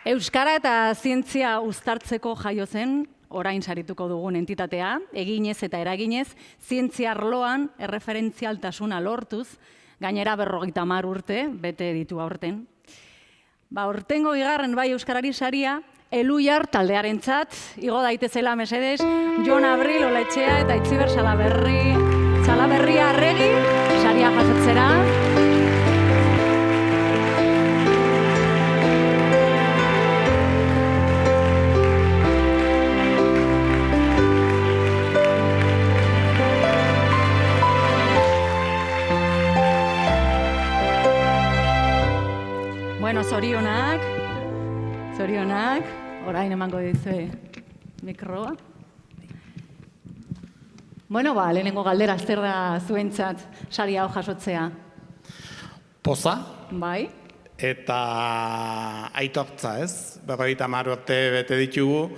Euskara eta zientzia uztartzeko jaio zen, orain sarituko dugun entitatea, eginez eta eraginez, zientzia arloan erreferentzialtasuna lortuz, gainera 50 urte, bete ditu aurten. Aurtengo bigarren bai Euskarari saria, Eluiar taldearentzat, igo daitezela mesedez, Jon Abril Olaetxea eta Itziber Salaberria Arregi, saria jasotzera. Bueno, zorionak, orain emango dizue mikroa. Bueno, lehenengo galdera, zer da zuentzat saria hau jasotzea? Poza. Bai. Eta aitortza, ez? 50 urte bete ditugu,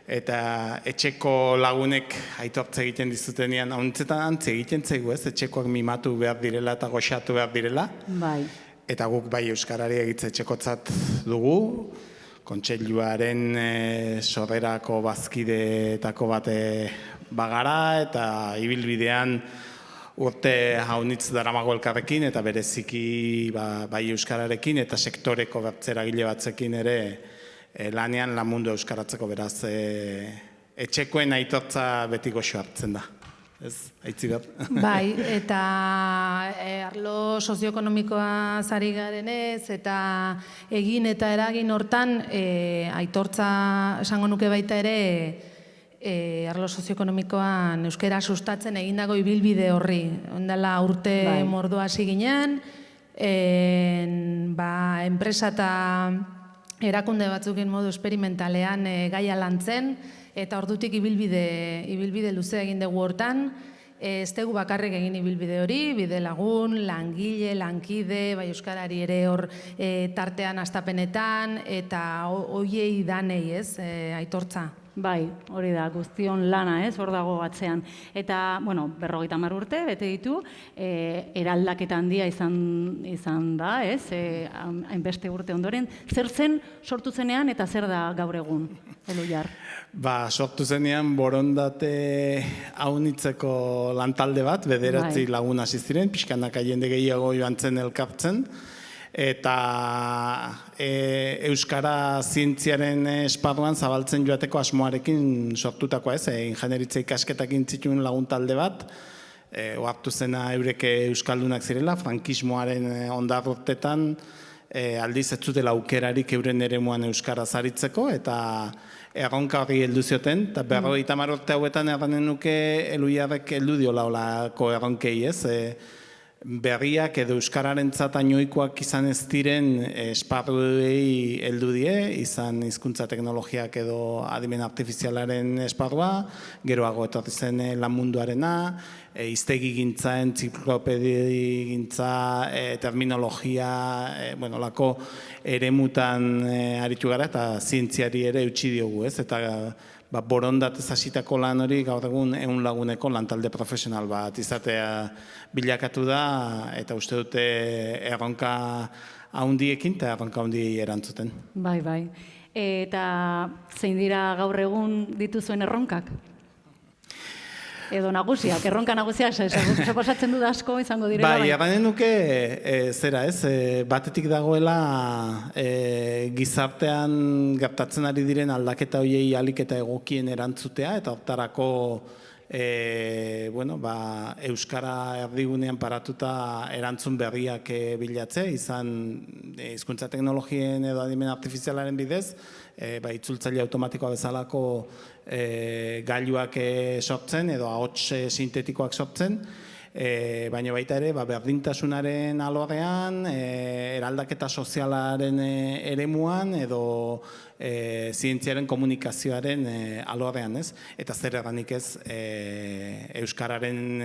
eta etxeko lagunek aitortza egiten dizutenean, hauntzetan antzi egiten zaigu, ez? Etxekoak mimatu behar direla eta goxatu behar direla. Bai. Eta guk bai Euskarari egitze etxekotzat dugu, kontseiluaren sorrerako bazkideetako bate bagara, eta ibilbidean urte haunitz daramago elkarrekin, eta bereziki bai Euskararekin, eta sektoreko bertzeragile batzekin ere lanean lan mundu euskaratzeko, beraz etxekoen aitortza beti goxo hartzen da. Ez, Aitziber. Bai, eta arlo sozioekonomikoa zari garenez, eta egin eta eragin hortan aitortza esango nuke baita ere arlo sozioekonomikoan euskara sustatzen egindago ibilbide horri. Ondala urte mordoa hasi ginen, enpresa eta erakunde batzuken modu esperimentalean gaia lantzen, eta ordutik ibilbide luzea egin dugu hortan, ez dugu bakarrik egin ibilbide hori, bide lagun, langile, lankide, bai Euskarari ere hor tartean hastapenetan, eta hoiei danei, ez, aitortza. Bai, hori da, guztion lana, ez, hor dago atzean. Eta, 50 urte, bete ditu, eraldaketa handia izan da, ez, hainbeste urte ondoren. Zer zen sortu zenean eta zer da gaur egun, Eluiar? Sortu zenean borondate haunitzeko lantalde bat, 9 lagun hasi ziren, pixkanaka jende gehiago joan zen elkartzen, eta Euskara zientziaren esparruan zabaltzen joateko asmoarekin sortutakoa, ez, ingenieritza ikasketak intzituen lagun talde bat, ohartu zena eureke euskaldunak zirela, frankismoaren ondarrurtetan aldiz ez zutela aukerarik euren eremuan euskara zaritzeko, eta erronka hori heldu zioten, eta 50 urte hauetan erranen nuke Eluiarrek heldu diola olako erronkei, ez? Berriak edo euskararen zatainoikoak izan ez diren esparruei heldu die, izan hizkuntza teknologiak edo adimen artifizialaren esparrua, geroago etorri zen lan munduarena, hiztegi gintza, entziklopedi gintza, terminologia, olako eremutan aritu gara, eta zientziari ere eutsi diogu, ez? Eta borondatez hasitako lan hori gaur egun 100 laguneko lantalde profesional bat izatea bilakatu da, eta uste dute erronka handiekin eta erronka handiei erantzuten. Bai. Eta zein dira gaur egun dituzuen erronkak? Edo nagusiak, erronka nagusiak, suposatzen dut asko izango direla. Bai, erranen nuke, zera ez, batetik dagoela gizartean gertatzen ari diren aldaketa horiei ahalik eta egokien erantzutea, eta hortarako Euskara erdigunean paratuta erantzun berriak bilatzea, izan hizkuntza teknologien edo adimen artifizialaren bidez, itzultzaile automatikoa bezalako gailuak sortzen edo ahots sintetikoak sortzen, baina baita ere berdintasunaren alorrean, eraldaketa sozialaren eremuan edo zientziaren komunikazioaren alorrean, ez? Eta zer erranik ez Euskararen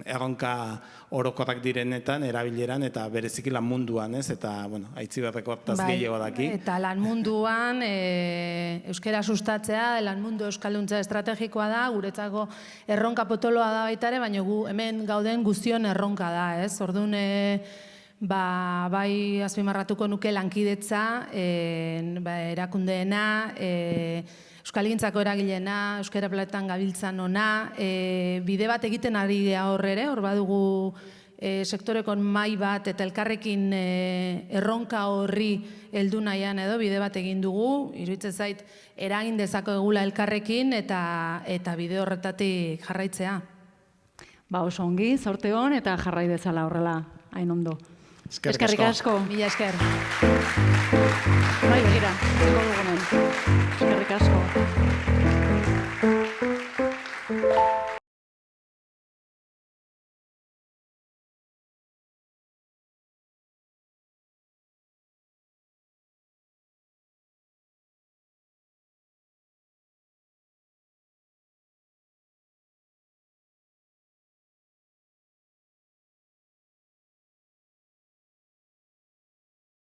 erronka orokorrak direnetan, erabileran eta bereziki lan munduan, ez? Eta, Aitziberreko hortaz gehiago daki. Eta lan munduan euskara sustatzea, lan mundu euskalduntza estrategikoa da, guretzako erronka potoloa da baita ere, baina gu hemen gauden guztion erronka da, ez? Orduan bai azpimarratuko nuke lankidetza, erakundeena, Euskalgintzako eragileena, Euskara Planetan gabiltzan ona, bide bat egiten ari gea hor ere, hor badugu sektoreko mahai bat eta elkarrekin erronka horri heldu nahian edo bide bat egin dugu, iruditzen zait eragin dezakegula elkarrekin eta bide horretatik jarraitzea. Ba, oso ongi, zorte hon eta jarrai dezala horrela, hain ondo. Eskerrik asko. Mila esker. Bai, begira, ziko dugunen. Eskerrik asko.